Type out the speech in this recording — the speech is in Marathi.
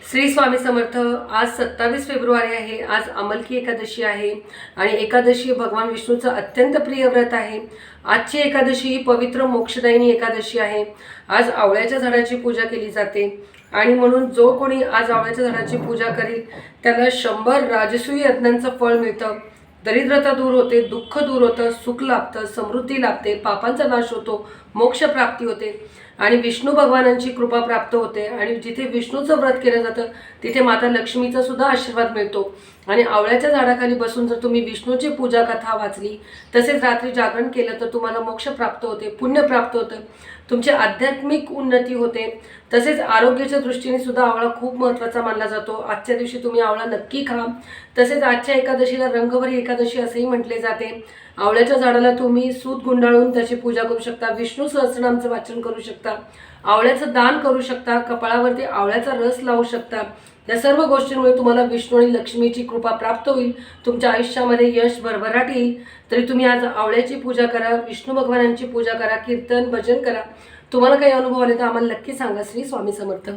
श्री स्वामी समर्थ। आज 27 फेब्रुवारी आहे। आज अमलकी एकादशी आहे आणि एकादशी भगवान विष्णूचं अत्यंत प्रिय व्रत आहे। आजची एकादशी ही पवित्र मोक्षदायिनी एकादशी आहे। आज आवळ्याच्या झाडाची पूजा केली जाते आणि म्हणून जो कोणी आज आवळ्याच्या झाडाची पूजा करेल त्याला 100 राजसूय यज्ञांचं फळ मिळतं। दरिद्रता दूर होते, दुःख दूर होतं, सुख लाभतं, समृद्धी लाभते, पापांचा नाश होतो, मोक्ष प्राप्ती होते आणि विष्णू भगवानांची कृपा प्राप्त होते। आणि जिथे विष्णूचं व्रत केलं जातं तिथे माता लक्ष्मीचा सुद्धा आशीर्वाद मिळतो। आणि आवळ्याच्या झाडाखाली बसून जर तुम्ही विष्णूची पूजा कथा वाचली तसेच रात्री जागरण केलं तर तुम्हाला मोक्ष प्राप्त होते, पुण्य प्राप्त होतं, तुमची आध्यात्मिक उन्नती होते। तसेच आरोग्याच्या दृष्टीने सुद्धा आवळा खूप महत्त्वाचा मानला जातो। आजच्या दिवशी तुम्ही आवळा नक्की खा। तसेच आजच्या एकादशीला रंगभरी एकादशी असेही म्हटले जाते। आवळ्याच्या झाडाला तुम्ही सूत गुंडाळून त्याची पूजा करू शकता, विष्णू सहस्रनामचं वाचन करू शकता, आवळ्याचं दान करू शकता, कपाळावरती आवळ्याचा रस लावू शकता। या सर्व गोष्टींमुळे तुम्हाला विष्णू आणि लक्ष्मीची कृपा प्राप्त होईल, तुमच्या आयुष्यामध्ये यश भरभराट येईल। तरी तुम्ही आज आवळ्याची पूजा करा, विष्णू भगवानांची पूजा करा, कीर्तन भजन करा। तुम्हाला काही अनुभव आले तर आम्हाला नक्की सांगा। श्री स्वामी समर्थ।